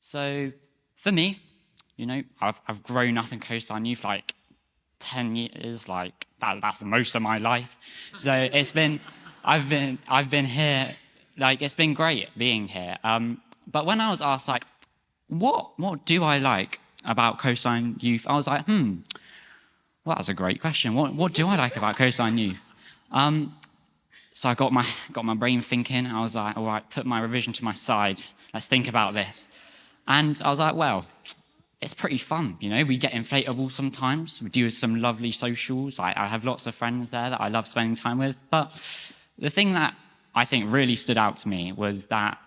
So for me, I've grown up in Coastline Youth like 10 years, like that's most of my life. So I've been here, like it's been great being here. But when I was asked like, what do I like about Coastline Youth? I was like, well, that's a great question. What do I like about Coastline Youth? So I got my brain thinking. I was like, all right, put my revision to my side. Let's think about this. And I was like, well, it's pretty fun, We get inflatables sometimes. We do some lovely socials. I have lots of friends there that I love spending time with. But the thing that I think really stood out to me was that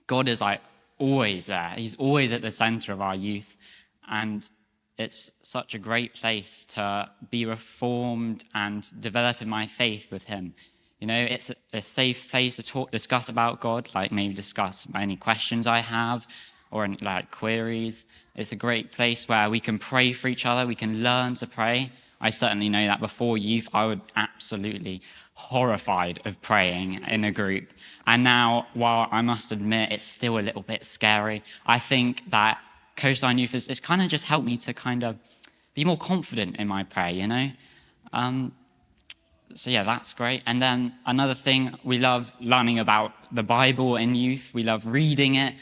God is like always there. He's always at the center of our youth. And it's such a great place to be reformed and develop in my faith with him. It's a safe place to discuss about God, like maybe discuss any questions I have or like queries. It's a great place where we can pray for each other. We can learn to pray. I certainly know that before youth, I was absolutely horrified of praying in a group. And now, while I must admit it's still a little bit scary, I think that Coastline Youth has kind of just helped me to kind of be more confident in my prayer, So yeah, that's great. And then another thing, we love learning about the Bible in youth. We love reading it.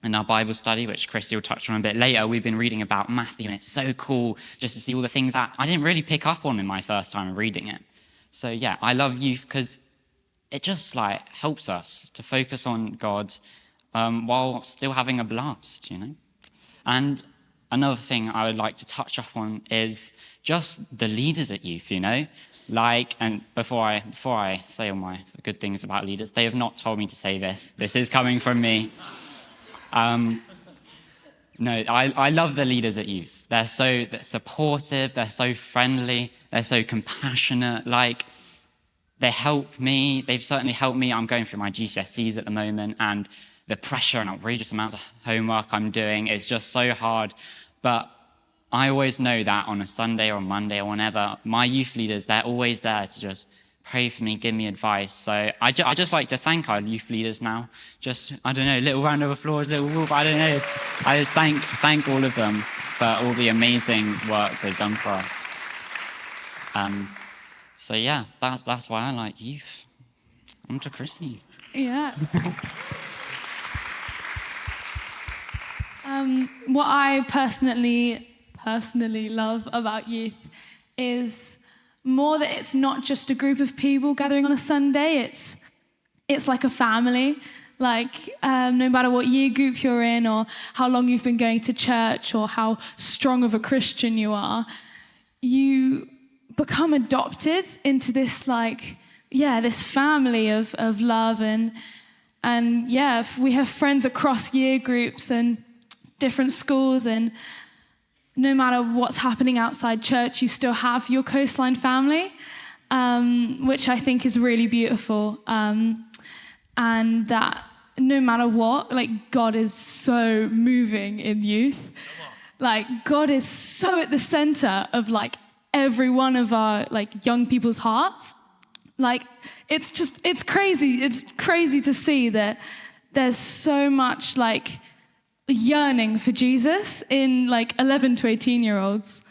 In our Bible study, which Chrissie will touch on a bit later, we've been reading about Matthew, and it's so cool just to see all the things that I didn't really pick up on in my first time reading it. So yeah, I love youth because it just like helps us to focus on God while still having a blast, And another thing I would like to touch up on is just the leaders at youth, and before I say all my good things about leaders, they have not told me to say this. This is coming from me. No, I love the leaders at youth. They're supportive, they're so friendly, they're so compassionate, they help me. They've certainly helped me. I'm going through my GCSEs at the moment, and the pressure and outrageous amounts of homework I'm doing is just so hard. But I always know that on a Sunday or Monday or whenever, my youth leaders, they're always there to just pray for me, give me advice. So I just like to thank our youth leaders now. Just, I don't know, little round of applause, little whoop, I don't know. I just thank all of them for all the amazing work they've done for us. So yeah, that's why I like youth. On to Chrissie. Yeah. What I personally love about youth is more that it's not just a group of people gathering on a Sunday, it's like a family. No matter what year group you're in or how long you've been going to church or how strong of a Christian you are, you become adopted into this this family of love and we have friends across year groups and different schools, and no matter what's happening outside church, you still have your Coastline family, which I think is really beautiful. And that no matter what, God is so moving in youth. God is so at the center of every one of our young people's hearts. It's crazy. It's crazy to see that there's so much yearning for Jesus in 11 to 18-year-olds.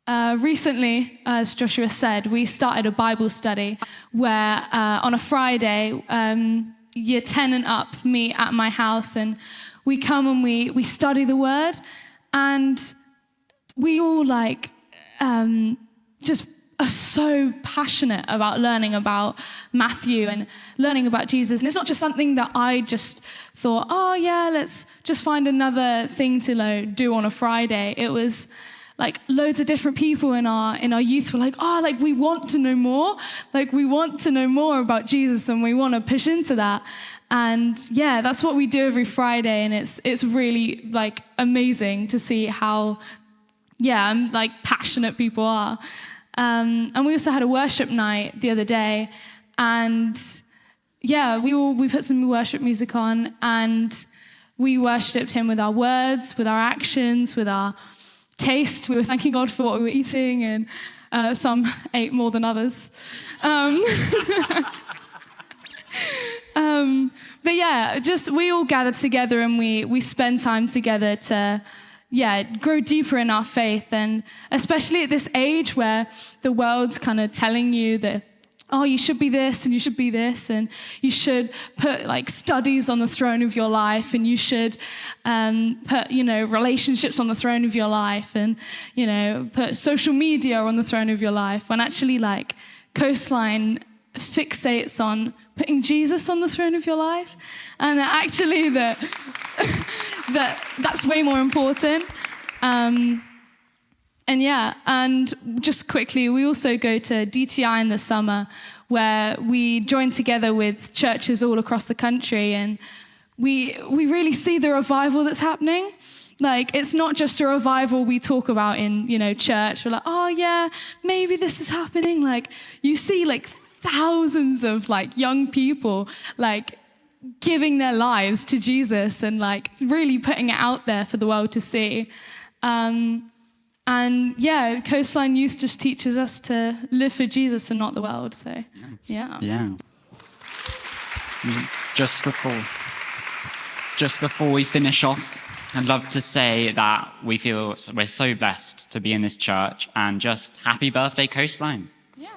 Recently, as Joshua said, we started a Bible study where on a Friday, year 10 and up meet at my house, and we come and we study the Word, and we all just are so passionate about learning about Matthew and learning about Jesus. And it's not just something that I just thought, oh yeah, let's just find another thing to do on a Friday. It was loads of different people in our youth were we want to know more. We want to know more about Jesus, and we want to push into that. And yeah, that's what we do every Friday, and it's really amazing to see how passionate people are. And we also had a worship night the other day, and we put some worship music on, and we worshipped him with our words, with our actions, with our taste. We were thanking God for what we were eating, and some ate more than others. But yeah, just we all gather together and we spend time together to, grow deeper in our faith. And especially at this age where the world's kind of telling you that, oh, you should be this and you should be this and you should put like studies on the throne of your life and you should put, relationships on the throne of your life and, put social media on the throne of your life. When actually like Coastline fixates on putting Jesus on the throne of your life. And actually that's way more important. And just quickly, we also go to DTI in the summer where we join together with churches all across the country, and we really see the revival that's happening. Like, it's not just a revival we talk about in, church. We're like, oh yeah, maybe this is happening. Like, you see like thousands of like young people like giving their lives to Jesus and like really putting it out there for the world to see. Coastline Youth just teaches us to live for Jesus and not the world. So, yeah. Just before we finish off, I'd love to say that we feel we're so blessed to be in this church, and just happy birthday, Coastline. Yeah.